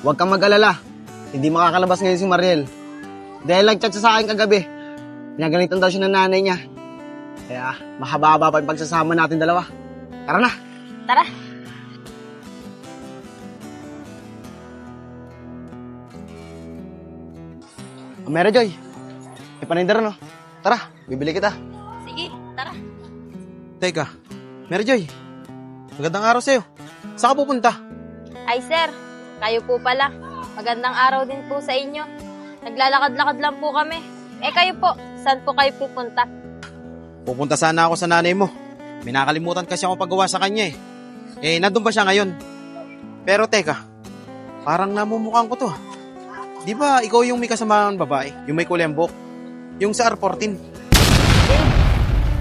huwag kang mag-alala. Hindi makakalabas ngayon si Mariel. Dahil nag-chat siya sa akin kagabi. Pinagalitan daw siya ng nanay niya. Kaya mahaba-haba pa yung pagsasama natin dalawa. Tara na! Tara! Mary Joy, may panindara no? Tara, bibili kita. Sige, tara. Teka, Mary Joy, magandang araw sa'yo. Saan ka pupunta? Ay sir, kayo po pala. Magandang araw din po sa inyo. Naglalakad-lakad lang po kami. Eh kayo po, saan po kayo pupunta? Pupunta sana ako sa nanay mo. May nakalimutan kasi ako paggawa sa kanya eh. Nandun ba siya ngayon? Pero teka, parang namumukhang ko to. Di ba ikaw yung may kasamahan babae? Yung may kulay ang buhok? Yung sa R14?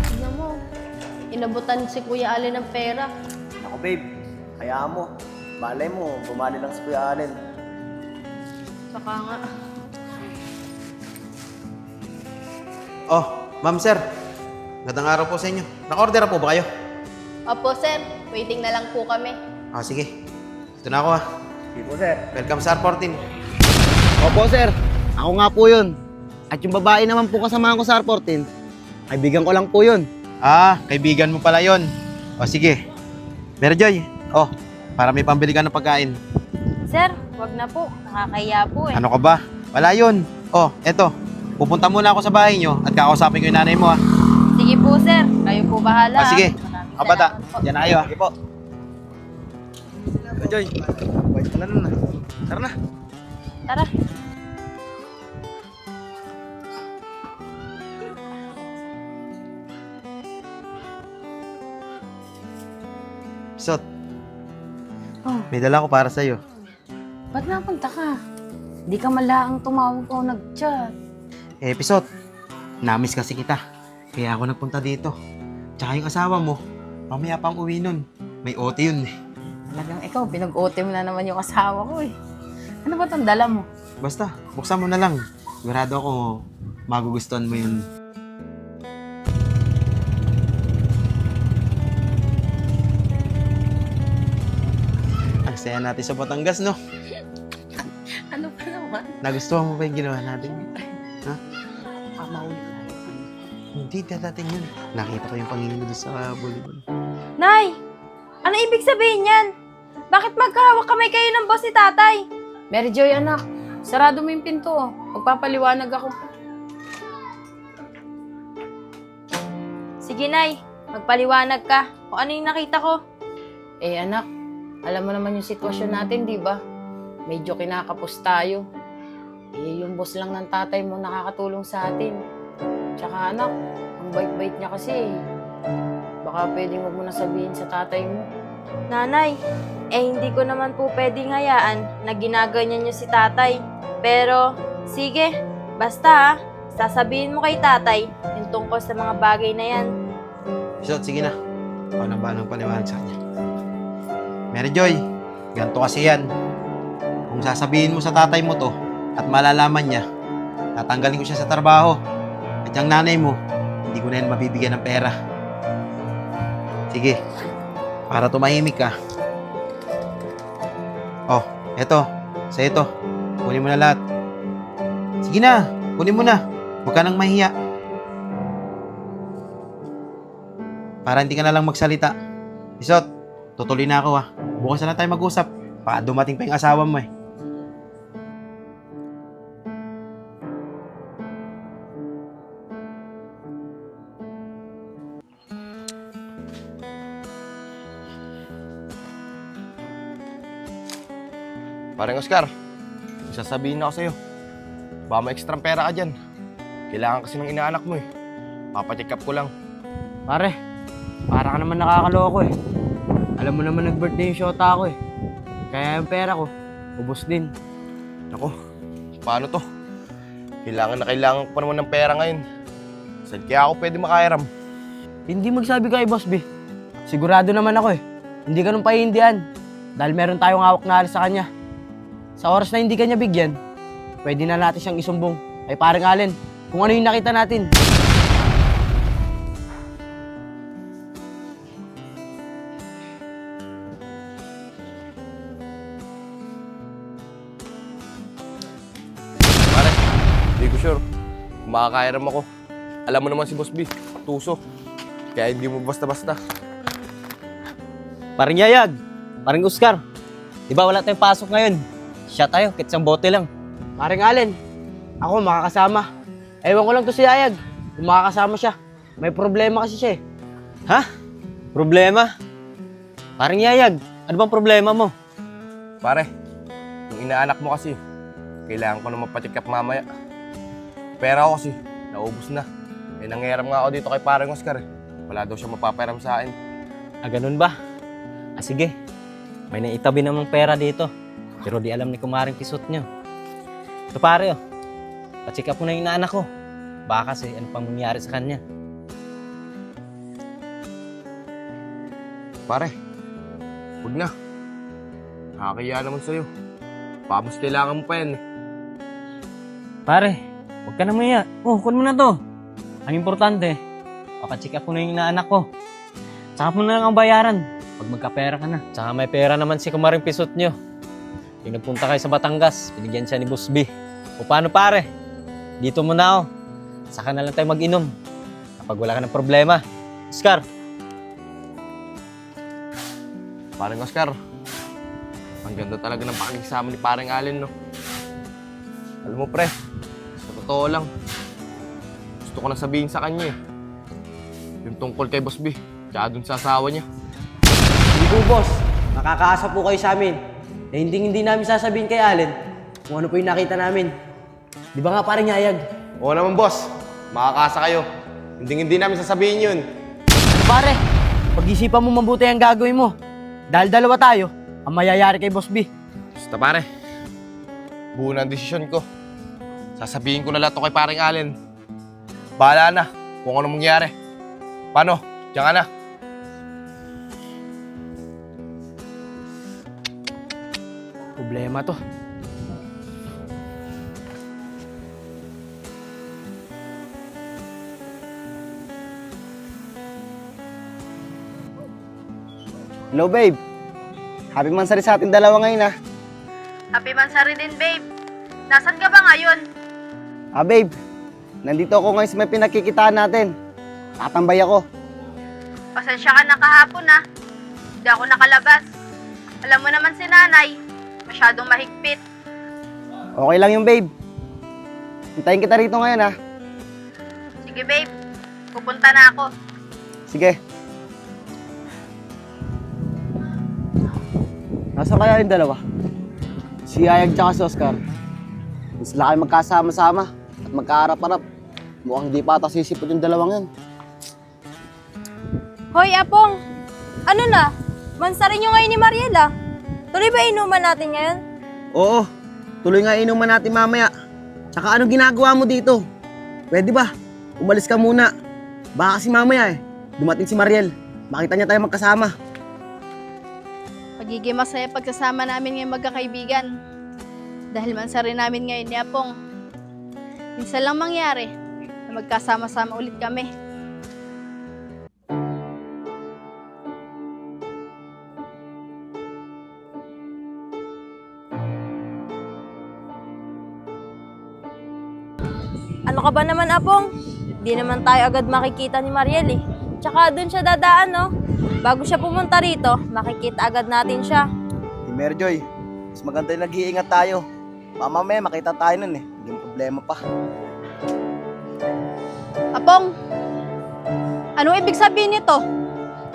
Tignan mo, inabutan si Kuya Allen ng pera. Ako babe, hayaan mo. Malay mo, bumali lang si Kuya Allen. Saka nga, Oh, ma'am sir. Magandang araw po sa inyo. Naka-order po ba kayo? opo sir, waiting na lang po kami. Sige. Ito na ako ha. Sige po sir. Welcome sa R14. Opo sir, ako nga po yun. At yung babae naman po kasamahan ko sa R14, kaibigan ko lang po yun. Kaibigan mo pala yon. Sige. Mary Joy, para may pambili ka ng pagkain. Sir, wag na po. Nakakahiya po eh. Ano ka ba? Wala yun. Eto. Pupunta muna ako sa bahay nyo at kakausapin ko yung nanay mo ha. Sige po sir, kayo po bahala. Sige. Maraming Kabata, salamat po. yan na kayo ha. Sige po. Mary Joy, wait ka na nun ah. Tara na. Tara. Sot, Oh, may dala ko para sa'yo. ba't napunta ka? Di ka malaang tumawag o nag-chat. Episode, namiss kasi kita. Kaya ako nagpunta dito. Tsaka yung asawa mo, mamaya pang uwi nun. May OT yun eh. Talagang ikaw, pinag-OT mo na naman yung asawa ko eh. Ano ba itong dala mo? Basta, buksan mo na lang. Sigurado ako magugustuhan mo yun. Ang saya natin sa Batangas, no? Ano pa naman? Nagustuhan mo ba yung ginawa natin? Pamahuli tayo. Hindi, dadating yun. Nakita ko yung pangingin mo doon sa volleyball. Nay! Ano ibig sabihin yan? Bakit magkahawak kamay kayo ng boss ni tatay? Mary Joy, anak. Sarado mo yung pinto. Magpapaliwanag ako. Sige nay, magpaliwanag ka. Kung ano yung nakita ko. Anak, alam mo naman yung sitwasyon natin, di ba? Medyo kinakapos tayo. Yung boss lang ng tatay mo nakakatulong sa atin. Tsaka anak, ang bait-bait niya kasi. Baka pwedeng huwag mo na sabihin sa tatay mo. Nanay, hindi ko naman po pwedeng hayaan na ginaganyan niyo si tatay. Pero, sige, basta sasabihin mo kay tatay yung tungkol sa mga bagay na yan. Episode, sige na. Ako na ba ng paliwanag sa kanya? Mary Joy, ganito kasi yan. Kung sasabihin mo sa tatay mo to at malalaman niya, tatanggalin ko siya sa trabaho. At yung nanay mo, hindi ko na yan mabibigyan ng pera. Sige, para tumahimik ka. Eto, sa ito. Kunin mo na lahat. Sige na, kunin mo na. Huwag ka nang mahiya. Para hindi ka na lang magsalita. Isot, tutuloy na ako ha. Bukas na lang tayo mag-usap. Baka dumating pa yung asawa mo eh. Parang Oscar, may sasabihin na ako sa'yo. Baka may extra pera ka dyan. Kailangan kasi ng inaanak mo eh. Papacheck up ko lang. Pare, para ka naman nakakaloko eh. Alam mo naman nag-birthday yung shota ako eh. Kaya yung pera ko, ubos din. Ako, paano to? Kailangan ko pa naman ng pera ngayon. Saan kaya ako pwede makairam? Hindi magsabi kay Boss B. Sigurado naman ako eh. Hindi ka nung pahihindihan. Dahil meron tayong hawak na alis sa kanya. Sa oras na hindi kanya bigyan, pwede na natin siyang isumbong kay parang Allen kung ano yung nakita natin. Hindi ko sure. Kung makakairam ako. Alam mo naman si Boss B, tuso. Kaya hindi mo basta-basta. Paring Yayag, paring Oscar. Di ba wala tayong pasok ngayon? Siya tayo, kitsang bote lang. Paring Allen, ako makakasama. Ewan ko lang to si Yayag. Kung makakasama siya. May problema kasi siya eh. Ha? Problema? Paring Yayag, ano bang problema mo? Pare, yung inaanak mo kasi, kailangan ko na mapacheck up mamaya. Pera ko kasi, naubos na. Eh, nangyaram nga ako dito kay parang Oscar eh. Wala daw siya mapaparam sa akin. Ah, ganun ba? Ah, sige. May naitabi namang pera dito. Pero di alam ni kumaring pisot nyo. Ito pare, oh. Pa-check up mo na yung inaanak ko. Baka kasi ano pang mangyari sa kanya. Pare, huwag na. Nakakaya naman sa'yo. Baka mas kailangan mo pa yan eh. Pare, huwag ka na maya. Oh, kun mo na to. Ang importante, pa-check up mo na yung inaanak ko. Tsaka mo na lang ang bayaran pag magkapera ka na. Tsaka may pera naman si kumaring pisot nyo. Yung nagpunta kayo sa Batangas, binigyan siya ni Boss B. O paano pare? Dito mo na ako. Saka na lang tayo mag-inom. Kapag wala ka ng problema. Oscar, Parang Oscar, ang ganda talaga ng pakikisama ni parang Allen, no? Alam mo pre, sa totoo lang, gusto ko na sabihin sa kanya eh. Yung tungkol kay Boss B, tsaka dun sa asawa niya. Hindi po, boss. Makakaasa po kayo sa amin. Eh, hindi namin sasabihin kay Allen kung ano po yung nakita namin. Di ba nga paring Yayag? Oo naman boss, makakasa kayo. Hindi namin sasabihin yun. Pare, pag-isipan mo mabuti ang gagawin mo. Dahil dalawa tayo, ang mayayari kay Boss B. Basta pare, buo na ang desisyon ko. Sasabihin ko na lahat to kay paring Allen. Bahala na kung ano mangyari. Paano? Diyan ka na. Problema to. Hello, babe. Happy mansari sa ating dalawa ngayon, ah. Happy Mansari din, babe. Nasaan ka ba ngayon? Ah, babe. Nandito ako ngayon sa may pinagkikitaan natin. Tatambay ako. Pasensya ka na kahapon, ah. Hindi ako nakalabas. Alam mo naman si nanay, masyadong mahigpit. Okay lang yung babe. Hintayin kita rito ngayon, ah. Sige, babe. Pupunta na ako. Sige. Nasaan kaya yung dalawa? Si Yayag tsaka si Oscar. Hindi sila kayo magkasama-sama at magkaharap-harap. Mukhang di pa ata sisipot yung dalawang yan. Hoy, Apong! Ano na? Mansari nyo ngayon ni Mariela. Tuloy ba inuman natin ngayon? Oo, tuloy nga inuman natin mamaya. Tsaka anong ginagawa mo dito? Pwede ba? Umalis ka muna. Baka kasi mamaya dumating si Mariel. Makita niya tayo magkasama. Pagiging masaya pagsasama namin ngayong magkakaibigan. Dahil mansari namin ngayon ni Apong. Minsan lang mangyari na magkasama-sama ulit kami. Ano ka ba naman, Apong? Di naman tayo agad makikita ni Mariel eh. Tsaka dun siya dadaan, no? Bago siya pumunta rito, makikita agad natin siya. Di Merjoy, mas maganda yung nag-iingat tayo. Mamaya makita tayo nun eh. Hindi problema pa. Apong, anong ibig sabihin nito?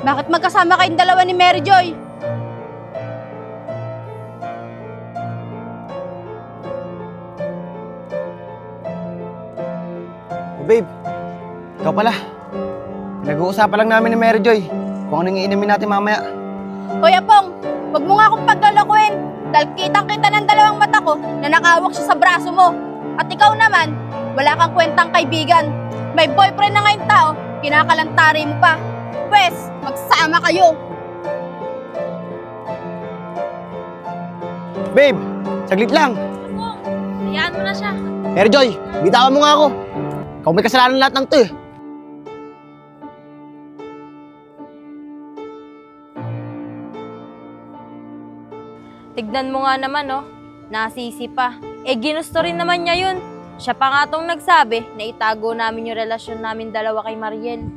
Bakit magkasama kayong dalawa ni Mary Joy? Oh, babe, ikaw pala. Nag-uusapan lang namin ni Mary Joy kung anong iinumin natin mamaya. Hoy Apong, wag mo nga akong paglalakuin. Dahil kitang-kita ng dalawang mata ko na nakawak siya sa braso mo. At ikaw naman, wala kang kwentang kaibigan. May boyfriend na ngayong tao, kinakalantari mo pa. Pwes, magsama kayo. Babe, saglit lang. Hayaan mo na siya. Mary Joy, bitawan mo nga ako. Ikaw may kasalanan lahat ng to eh. Tignan mo nga naman, no? Nasisi pa. Eh, ginusto rin naman niya yun. Siya pa nga tong nagsabi na itago namin yung relasyon namin dalawa kay Mariel.